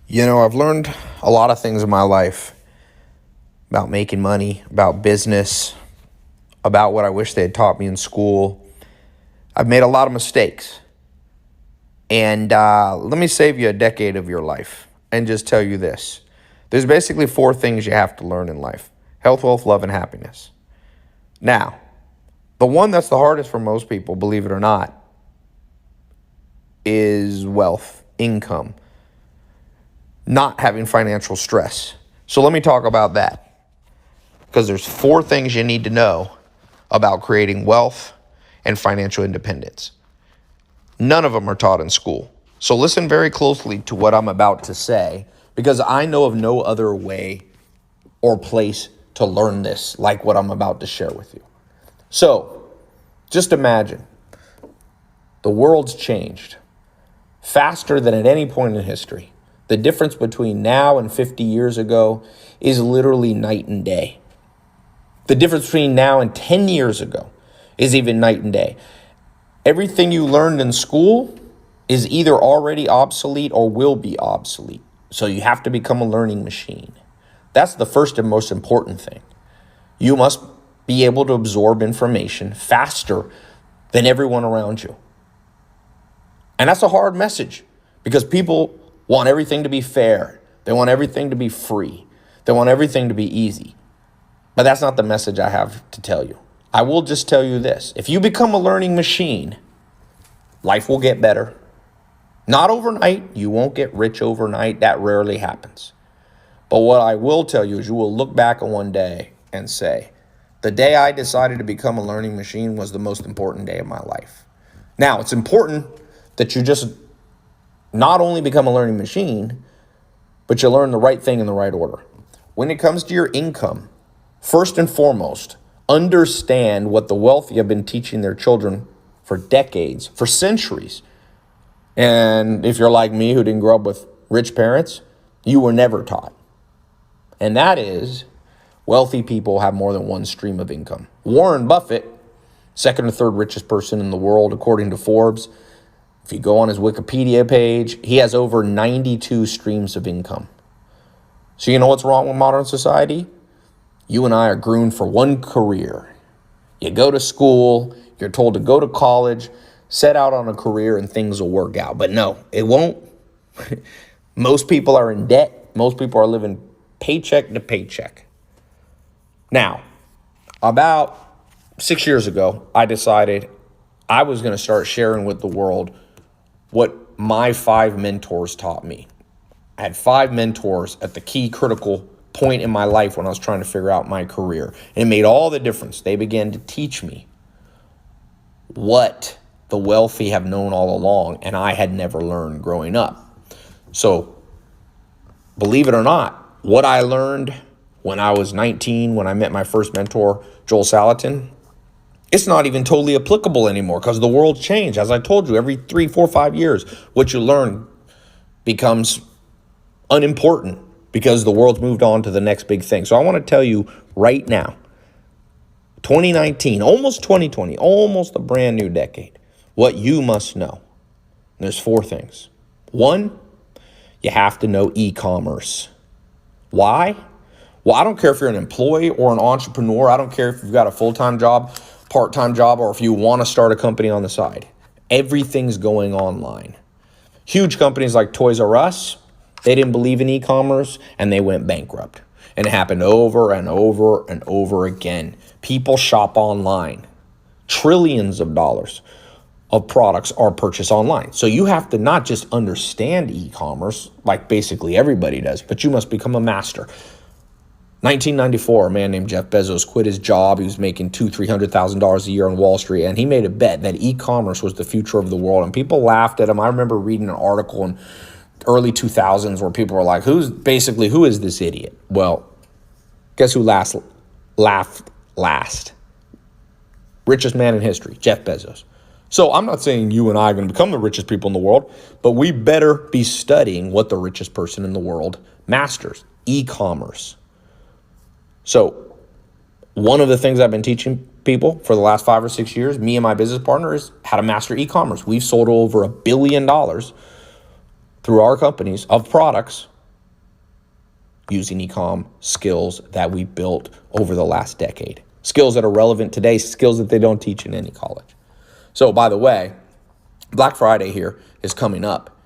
I've learned a lot of things in my life about making money, about business, about what I wish they had taught me in school. I've made a lot of mistakes. And let me save you a decade of your life and just tell you this. There's basically four things you have to learn in life: health, wealth, love, and happiness. Now, the one that's the hardest for most people, believe it or not, is wealth, income, not having financial stress. So let me talk about that, because there's four things you need to know about creating wealth and financial independence. None of them are taught in school. So listen very closely to what I'm about to say, because I know of no other way or place to learn this like what I'm about to share with you. So just imagine the world's changed faster than at any point in history. The difference between now and 50 years ago is literally night and day. The difference between now and 10 years ago is even night and day. Everything you learned in school is either already obsolete or will be obsolete. So you have to become a learning machine. That's the first and most important thing. You must be able to absorb information faster than everyone around you. And that's a hard message, because people want everything to be fair. They want everything to be free. They want everything to be easy. But that's not the message I have to tell you. I will just tell you this. If you become a learning machine, life will get better. Not overnight. You won't get rich overnight. That rarely happens. But what I will tell you is you will look back on one day and say, the day I decided to become a learning machine was the most important day of my life. Now, it's important that you just not only become a learning machine, but you learn the right thing in the right order. When it comes to your income, first and foremost, understand what the wealthy have been teaching their children for decades, for centuries. And if you're like me, who didn't grow up with rich parents, you were never taught. And that is, wealthy people have more than one stream of income. Warren Buffett, second or third richest person in the world, according to Forbes. If you go on his Wikipedia page, he has over 92 streams of income. So you know what's wrong with modern society? You and I are groomed for one career. You go to school, you're told to go to college, set out on a career, and things will work out. But no, it won't. Most people are in debt. Most people are living paycheck to paycheck. Now, about 6 years ago, I decided I was going to start sharing with the world what my 5 mentors taught me. I had 5 mentors at the key critical point in my life when I was trying to figure out my career. And it made all the difference. They began to teach me what the wealthy have known all along, and I had never learned growing up. So, believe it or not, what I learned when I was 19, when I met my first mentor, Joel Salatin, it's not even totally applicable anymore, because the world's changed. As I told you, every 3, 4, 5 years, what you learn becomes unimportant because the world's moved on to the next big thing. So I want to tell you right now, 2019, almost 2020, almost a brand new decade, what you must know. There's 4 things. 1, you have to know e-commerce. Why? Well, I don't care if you're an employee or an entrepreneur. I don't care if you've got a full-time job, part-time job, or if you want to start a company on the side. Everything's going online. Huge companies like Toys R Us, they didn't believe in e-commerce and they went bankrupt. And it happened over and over and over again. People shop online. Trillions of dollars of products are purchased online. So you have to not just understand e-commerce like basically everybody does, but you must become a master. 1994, a man named Jeff Bezos quit his job. He was making $200,000-$300,000 a year on Wall Street, and he made a bet that e-commerce was the future of the world. And people laughed at him. I remember reading an article in early 2000s where people were like, who is this idiot? Well, guess who laughed last? Richest man in history, Jeff Bezos. So I'm not saying you and I are going to become the richest people in the world, but we better be studying what the richest person in the world masters, e-commerce. So one of the things I've been teaching people for the last 5 or 6 years, me and my business partner, is how to master e-commerce. We've sold over $1 billion through our companies of products using e-com skills that we built over the last decade. Skills that are relevant today, skills that they don't teach in any college. So by the way, Black Friday here is coming up.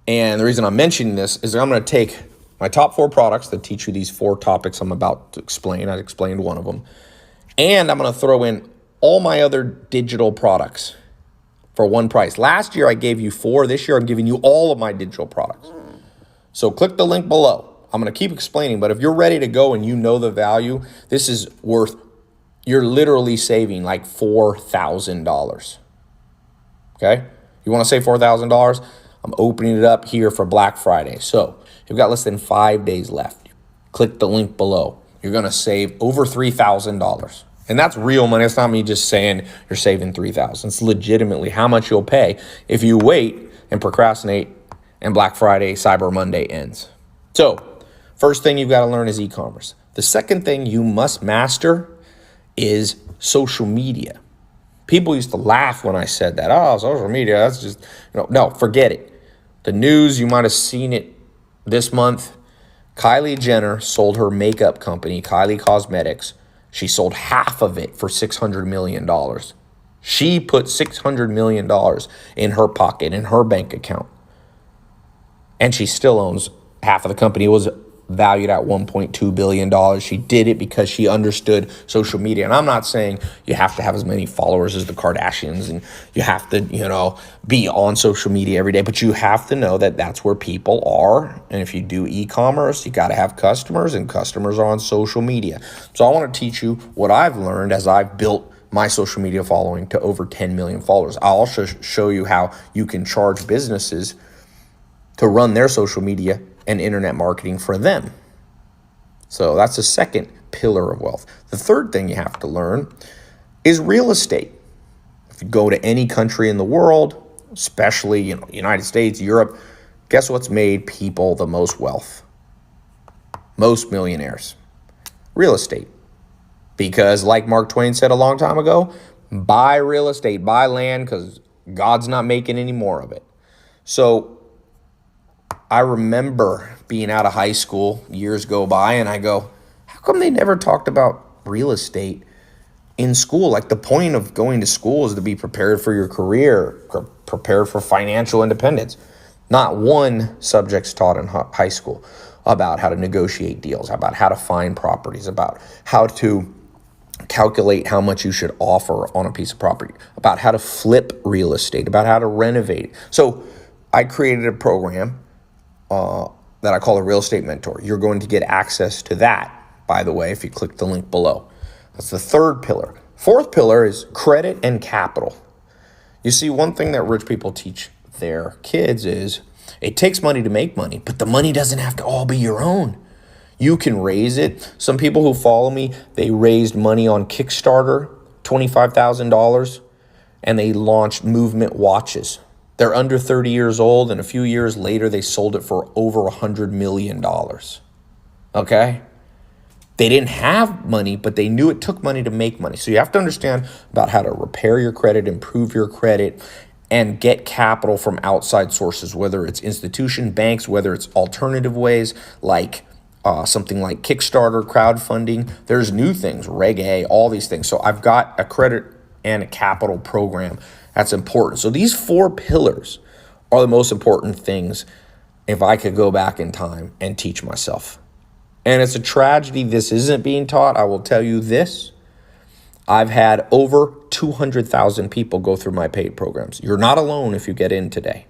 And the reason I'm mentioning this is that I'm going to take my top 4 products that teach you these 4 topics I'm about to explain. I explained one of them. And I'm going to throw in all my other digital products for one price. Last year I gave you 4. This year I'm giving you all of my digital products. So click the link below. I'm going to keep explaining, but if you're ready to go and you know the value, this is worth, you're literally saving like $4,000. Okay? You want to save $4,000? I'm opening it up here for Black Friday. So you've got less than 5 days left. Click the link below. You're going to save over $3,000. And that's real money. It's not me just saying you're saving $3,000. It's legitimately how much you'll pay if you wait and procrastinate and Black Friday, Cyber Monday ends. So first thing you've got to learn is e-commerce. The second thing you must master is social media. People used to laugh when I said that. Oh, social media, that's just, no, forget it. The news, you might have seen it this month. Kylie Jenner sold her makeup company, Kylie Cosmetics. She sold half of it for $600 million. She put $600 million in her pocket, in her bank account. And she still owns half of the company. It was valued at $1.2 billion. She did it because she understood social media. And I'm not saying you have to have as many followers as the Kardashians and you have to, be on social media every day, but you have to know that that's where people are. And if you do e-commerce, you got to have customers, and customers are on social media. So I want to teach you what I've learned as I've built my social media following to over 10 million followers. I'll also show you how you can charge businesses to run their social media and internet marketing for them. So that's the second pillar of wealth. The third thing you have to learn is real estate. If you go to any country in the world, especially United States, Europe, guess what's made people the most wealth? Most millionaires. Real estate. Because like Mark Twain said a long time ago, buy real estate, buy land, because God's not making any more of it. So I remember being out of high school, years go by, and I go, how come they never talked about real estate in school? Like, the point of going to school is to be prepared for your career, prepared for financial independence. Not one subject's taught in high school about how to negotiate deals, about how to find properties, about how to calculate how much you should offer on a piece of property, about how to flip real estate, about how to renovate. So I created a program that I call a real estate mentor. You're going to get access to that, by the way, if you click the link below. That's the third pillar. Fourth pillar is credit and capital. You see, one thing that rich people teach their kids is it takes money to make money, but the money doesn't have to all be your own. You can raise it. Some people who follow me, they raised money on Kickstarter, $25,000, and they launched Movement watches. They're under 30 years old, and a few years later, they sold it for over $100 million. Okay? They didn't have money, but they knew it took money to make money. So you have to understand about how to repair your credit, improve your credit, and get capital from outside sources, whether it's institution, banks, whether it's alternative ways like something like Kickstarter, crowdfunding. There's new things, Reg A, all these things. So I've got a credit and a capital program that's important. So these 4 pillars are the most important things if I could go back in time and teach myself. And it's a tragedy this isn't being taught. I will tell you this. I've had over 200,000 people go through my paid programs. You're not alone if you get in today.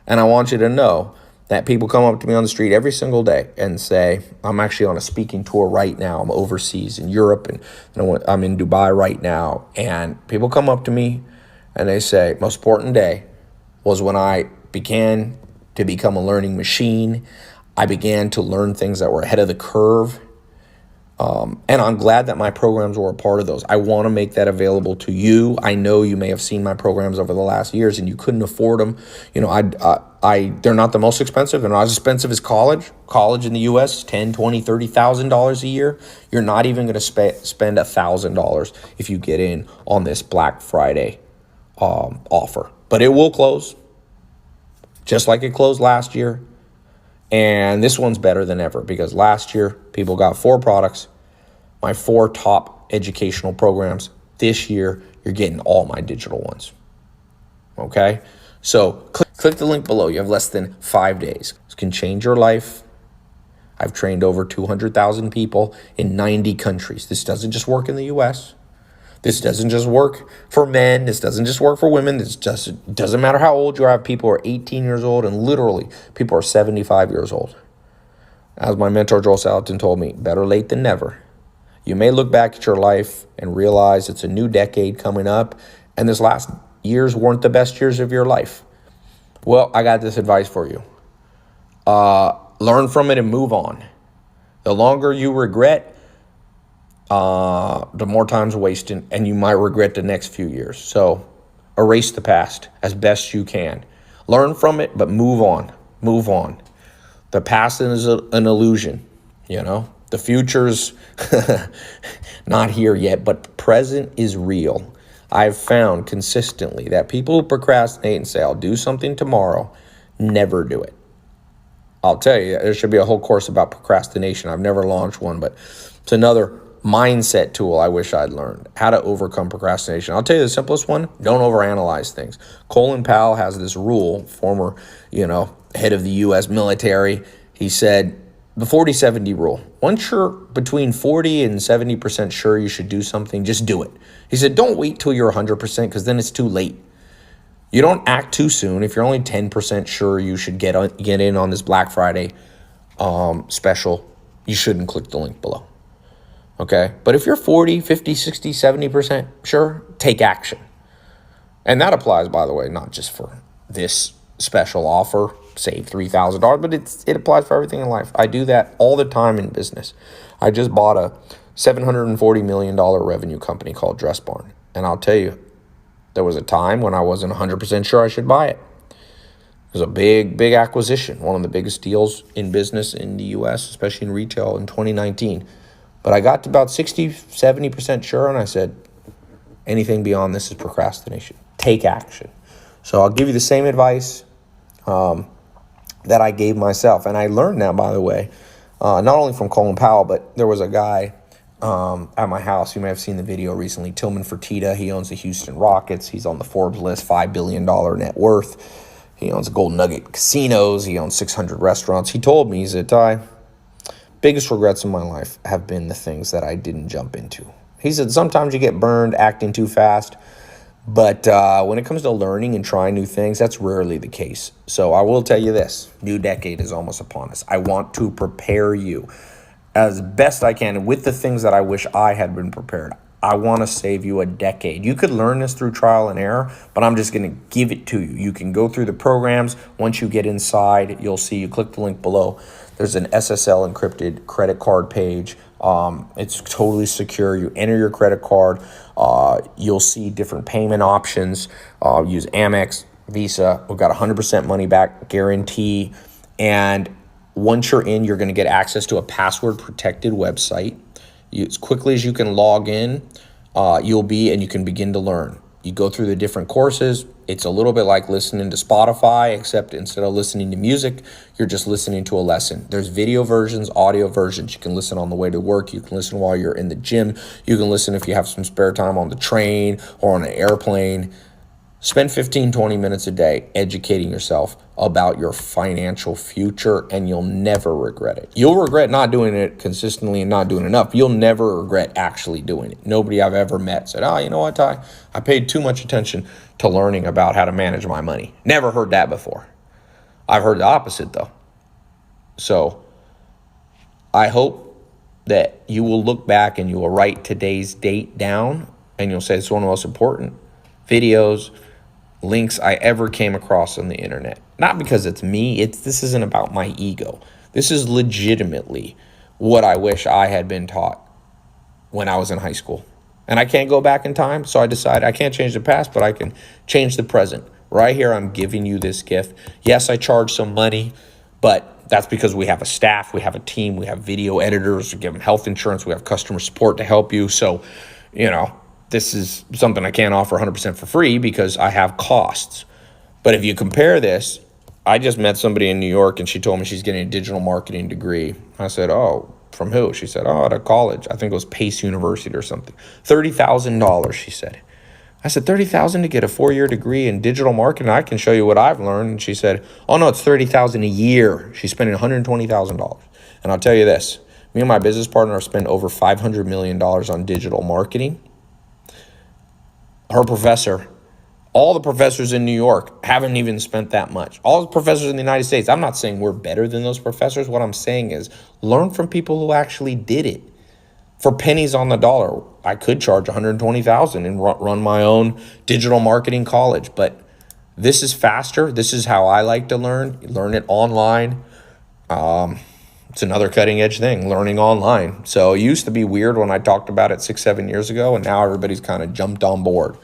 And I want you to know that people come up to me on the street every single day and say, I'm actually on a speaking tour right now. I'm overseas in Europe and I'm in Dubai right now. And people come up to me and they say, most important day was when I began to become a learning machine. I began to learn things that were ahead of the curve. And I'm glad that my programs were a part of those. I want to make that available to you. I know you may have seen my programs over the last years and you couldn't afford them. They're not the most expensive. They're not as expensive as college. College in the U.S. $10,000, $20,000, $30,000 a year. You're not even going to spend $1,000 if you get in on this Black Friday offer. But it will close, just like it closed last year. And this one's better than ever because last year people got 4 products, my 4 top educational programs. This year, you're getting all my digital ones. Okay? So click the link below. You have less than 5 days. This can change your life. I've trained over 200,000 people in 90 countries. This doesn't just work in the US. This doesn't just work for men. This doesn't just work for women. This just it doesn't matter how old you are. People are 18 years old, and literally people are 75 years old. As my mentor Joel Salatin told me, better late than never. You may look back at your life and realize it's a new decade coming up, and this last years weren't the best years of your life. Well, I got this advice for you. Learn from it and move on. The longer you regret, the more time's wasted, and you might regret the next few years. So erase the past as best you can. Learn from it, but move on. Move on. The past is an illusion, you know. The future's not here yet, but the present is real. I've found consistently that people who procrastinate and say, I'll do something tomorrow, never do it. I'll tell you, there should be a whole course about procrastination. I've never launched one, but it's another mindset tool I wish I'd learned, how to overcome procrastination. I'll tell you the simplest one, don't overanalyze things. Colin Powell has this rule, former, head of the U.S. military. He said, the 40-70 rule. Once you're between 40 and 70% sure you should do something, just do it. He said, don't wait till you're 100% because then it's too late. You don't act too soon. If you're only 10% sure you should get in on this Black Friday special, you shouldn't click the link below. Okay? But if you're 40, 50, 60, 70% sure, take action. And that applies, by the way, not just for this special offer, save $3,000, but it applies for everything in life. I do that all the time in business. I just bought a $740 million revenue company called Dress Barn. And I'll tell you, there was a time when I wasn't 100% sure I should buy it. It was a big acquisition, one of the biggest deals in business in the U.S., especially in retail in 2019. But I got to about 60, 70% sure, and I said, anything beyond this is procrastination. Take action. So I'll give you the same advice that I gave myself. And I learned that, by the way, not only from Colin Powell, but there was a guy at my house. You may have seen the video recently, Tillman Fertitta. He owns the Houston Rockets. He's on the Forbes list, $5 billion net worth. He owns Golden Nugget casinos. He owns 600 restaurants. He told me, he said, Ty, biggest regrets in my life have been the things that I didn't jump into. He said, sometimes you get burned acting too fast. But when it comes to learning and trying new things, that's rarely the case. So I will tell you this, new decade is almost upon us. I want to prepare you as best I can with the things that I wish I had been prepared. I want to save you a decade. You could learn this through trial and error, but I'm just going to give it to you. You can go through the programs. Once you get inside, you'll see, you click the link below. There's an SSL encrypted credit card page. It's totally secure. You enter your credit card. You'll see different payment options. Use Amex, Visa. We've got 100% money back guarantee. And once you're in, you're going to get access to a password protected website. As quickly as you can log in, and you can begin to learn. You go through the different courses. It's a little bit like listening to Spotify, except instead of listening to music, you're just listening to a lesson. There's video versions, audio versions. You can listen on the way to work. You can listen while you're in the gym. You can listen if you have some spare time on the train or on an airplane. Spend 15, 20 minutes a day educating yourself about your financial future, and you'll never regret it. You'll regret not doing it consistently and not doing enough. You'll never regret actually doing it. Nobody I've ever met said, you know what, Ty? I paid too much attention to learning about how to manage my money. Never heard that before. I've heard the opposite, though. So I hope that you will look back and you will write today's date down, and you'll say it's one of the most important videos, links I ever came across on the internet. Not because it's me. This isn't about my ego. This is legitimately what I wish I had been taught when I was in high school. And I can't go back in time, so I decided I can't change the past, but I can change the present. Right here, I'm giving you this gift. Yes, I charge some money, but that's because we have a staff, we have a team, we have video editors, we give them health insurance, we have customer support to help you. So, this is something I can't offer 100% for free because I have costs. But if you compare this I just met somebody in New York, and she told me she's getting a digital marketing degree. I said, oh, from who? She said, oh, at a college. I think it was Pace University or something. $30,000, she said. I said, $30,000 to get a 4-year degree in digital marketing? I can show you what I've learned. And she said, oh, no, it's $30,000 a year. She's spending $120,000. And I'll tell you this, me and my business partner have spent over $500 million on digital marketing. Her professor, all the professors in New York haven't even spent that much. All the professors in the United States, I'm not saying we're better than those professors. What I'm saying is learn from people who actually did it. For pennies on the dollar, I could charge $120,000 and run my own digital marketing college. But this is faster. This is how I like to learn. Learn it online. It's another cutting edge thing, learning online. So it used to be weird when I talked about it 6-7 years ago, and now everybody's kind of jumped on board.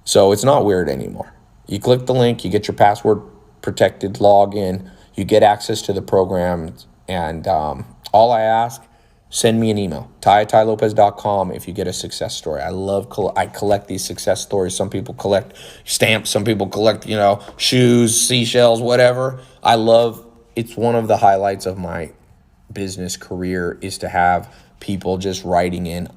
So it's not weird anymore. You click the link, you get your password protected login, you get access to the program, and all I ask, send me an email, ty@tylopez.com if you get a success story. I collect these success stories. Some people collect stamps, some people collect, shoes, seashells, whatever. It's one of the highlights of my business career is to have people just writing in,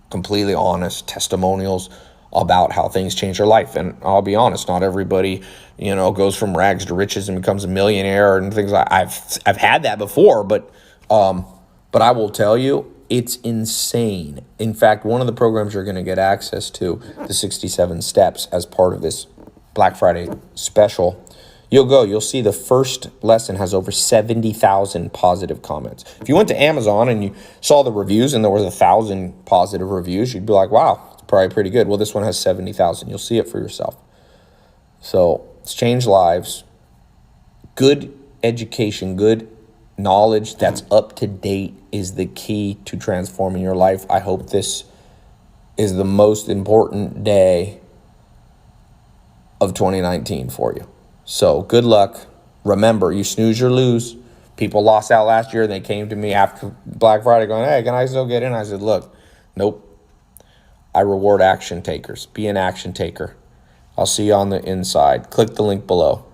completely honest testimonials about how things change their life. And I'll be honest, not everybody, goes from rags to riches and becomes a millionaire and things like I've had that before, but I will tell you, it's insane. In fact, one of the programs you're going to get access to, the 67 steps as part of this Black Friday special, you'll see the first lesson has over 70,000 positive comments. If you went to Amazon and you saw the reviews and there was 1,000 positive reviews, you'd be like, wow, it's probably pretty good. Well, this one has 70,000. You'll see it for yourself. So it's changed lives. Good education, good knowledge that's up to date is the key to transforming your life. I hope this is the most important day of 2019 for you. So good luck. Remember, you snooze or lose. People lost out last year. They came to me after Black Friday going, hey, can I still get in? I said, look, nope. I reward action takers. Be an action taker. I'll see you on the inside. Click the link below.